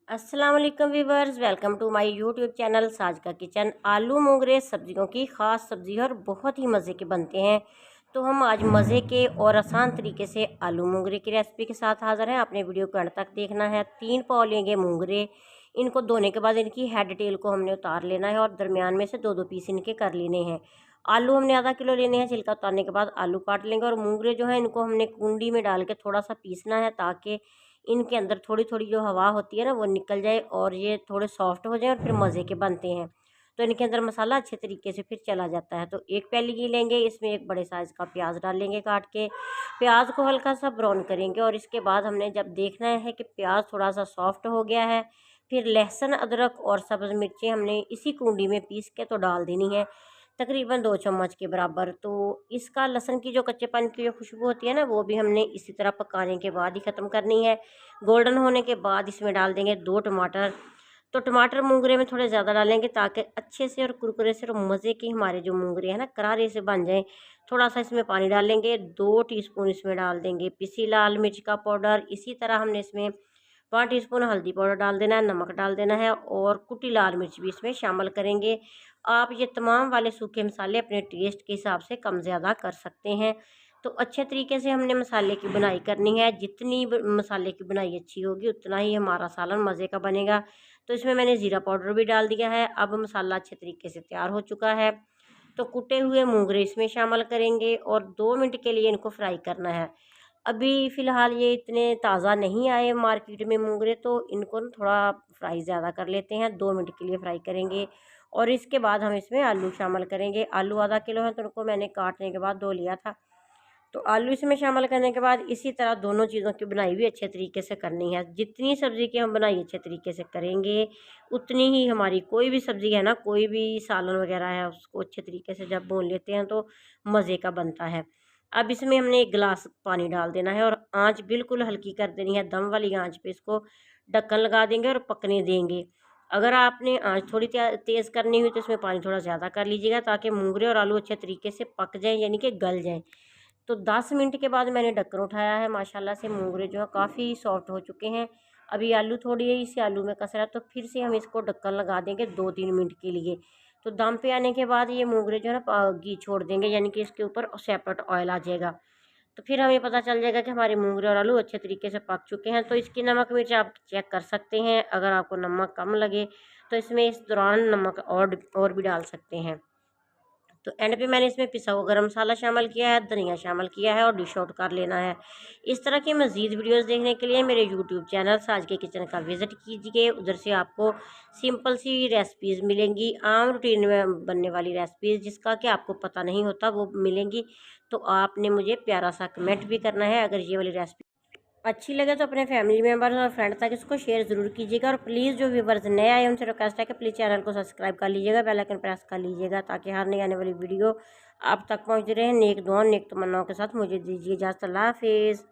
अस्सलाम वालेकुम viewers, welcome to my YouTube channel साजका किचन। आलू मोगरे सब्जियों की ख़ास सब्ज़ी और बहुत ही मज़े के बनते हैं। तो हम आज मज़े के और आसान तरीके से आलू मोगरे की रेसिपी के साथ हाज़िर हैं। आपने वीडियो को अंत तक देखना है। 3 पाव लेंगे मोगरे। इनको धोने के बाद इनकी हेड टेल को हमने उतार लेना है और दरमियान में से 2-2 पीस इनके कर लेने हैं। आलू हमने आधा किलो लेने हैं। छिलका उतारने के बाद आलू काट लेंगे और मोगरे जो है इनको हमने कुंडी में डाल के थोड़ा सा पीसना है, ताकि इनके अंदर थोड़ी थोड़ी जो हवा होती है ना वो निकल जाए और ये थोड़े सॉफ्ट हो जाए और फिर मज़े के बनते हैं। तो इनके अंदर मसाला अच्छे तरीके से फिर चला जाता है। तो एक प्याली घी लेंगे, इसमें एक बड़े साइज़ का प्याज डाल लेंगे काट के। प्याज को हल्का सा ब्राउन करेंगे और इसके बाद हमने जब देखना है कि प्याज थोड़ा सा सॉफ्ट हो गया है, फिर लहसुन, अदरक और सब्ज़ मिर्चें हमने इसी कुंडी में पीस के तो डाल देनी है, तकरीबन 2 चम्मच के बराबर। तो इसका लहसुन की जो कच्चेपन की जो खुशबू होती है ना, वो भी हमने इसी तरह पकाने के बाद ही ख़त्म करनी है। गोल्डन होने के बाद इसमें डाल देंगे 2 टमाटर। तो टमाटर मोगरे में थोड़े ज़्यादा डालेंगे ताकि अच्छे से और कुरकुरे से और मज़े के हमारे जो मोगरे हैं ना करारे से बन जाएँ। थोड़ा सा इसमें पानी डाल लेंगे, 2 टीस्पून इसमें डाल देंगे पिसी लाल मिर्च का पाउडर। इसी तरह हमने इसमें 1 टीस्पून हल्दी पाउडर डाल देना है, नमक डाल देना है और कुटी लाल मिर्च भी इसमें शामिल करेंगे। आप ये तमाम वाले सूखे मसाले अपने टेस्ट के हिसाब से कम ज़्यादा कर सकते हैं। तो अच्छे तरीके से हमने मसाले की बुनाई करनी है। जितनी मसाले की बुनाई अच्छी होगी उतना ही हमारा सालन मज़े का बनेगा। तो इसमें मैंने ज़ीरा पाउडर भी डाल दिया है। अब मसाला अच्छे तरीके से तैयार हो चुका है। तो कुटे हुए मोगरे इसमें शामिल करेंगे और 2 मिनट के लिए इनको फ्राई करना है। अभी फ़िलहाल ये इतने ताज़ा नहीं आए मार्केट में मोगरे, तो इनको ना थोड़ा फ्राई ज़्यादा कर लेते हैं। 2 मिनट के लिए फ्राई करेंगे और इसके बाद हम इसमें आलू शामिल करेंगे। आलू आधा किलो है तो उनको मैंने काटने के बाद धो लिया था। तो आलू इसमें शामिल करने के बाद इसी तरह दोनों चीज़ों की बुनाई भी अच्छे तरीके से करनी है। जितनी सब्ज़ी की हम बुनाई अच्छे तरीके से करेंगे, उतनी ही हमारी कोई भी सब्ज़ी है ना, कोई भी सालन वगैरह है, उसको अच्छे तरीके से जब भून लेते हैं तो मज़े का बनता है। अब इसमें हमने 1 गिलास पानी डाल देना है और आँच बिल्कुल हल्की कर देनी है। दम वाली आँच पे इसको ढक्कन लगा देंगे और पकने देंगे। अगर आपने आँच थोड़ी तेज़ करनी हुई तो इसमें पानी थोड़ा ज़्यादा कर लीजिएगा, ताकि मोगरे और आलू अच्छे तरीके से पक जाएँ, यानी कि गल जाएँ। तो 10 मिनट के बाद मैंने ढक्कन उठाया है। माशाल्लाह से मोगरे जो है काफ़ी सॉफ्ट हो चुके हैं। अभी आलू थोड़ी है इसी आलू में कसर है, तो फिर से हम इसको ढक्कन लगा देंगे 2-3 मिनट के लिए। तो दम पे आने के बाद ये मोगरे जो है ना घी छोड़ देंगे, यानी कि इसके ऊपर सेपरेट ऑयल आ जाएगा। तो फिर हमें पता चल जाएगा कि हमारे मोगरे और आलू अच्छे तरीके से पक चुके हैं। तो इसकी नमक मिर्च आप चेक कर सकते हैं। अगर आपको नमक कम लगे तो इसमें इस दौरान नमक और भी डाल सकते हैं। तो एंड पे मैंने इसमें पिसा हुआ गरम मसाला शामिल किया है, धनिया शामिल किया है और डिश आउट कर लेना है। इस तरह की मज़ीद वीडियोस देखने के लिए मेरे यूट्यूब चैनल साज के किचन का विज़िट कीजिए। उधर से आपको सिंपल सी रेसिपीज़ मिलेंगी, आम रूटीन में बनने वाली रेसिपीज़ जिसका कि आपको पता नहीं होता वो मिलेंगी। तो आपने मुझे प्यारा सा कमेंट भी करना है। अगर ये वाली रेसिपी अच्छी लगे तो अपने फैमिली मेम्बर्स और फ्रेंड तक इसको शेयर ज़रूर कीजिएगा। और प्लीज़ जो व्यूवर्स नए आए उनसे रिक्वेस्ट है कि प्लीज़ चैनल को सब्सक्राइब कर लीजिएगा, बेल आइकन प्रेस कर लीजिएगा, ताकि हर नई आने वाली वीडियो आप तक पहुंच रहे। नेक दुआ नेक तमन्नाओं के साथ मुझे दीजिए इजाज़त। अल्लाह हाफिज़।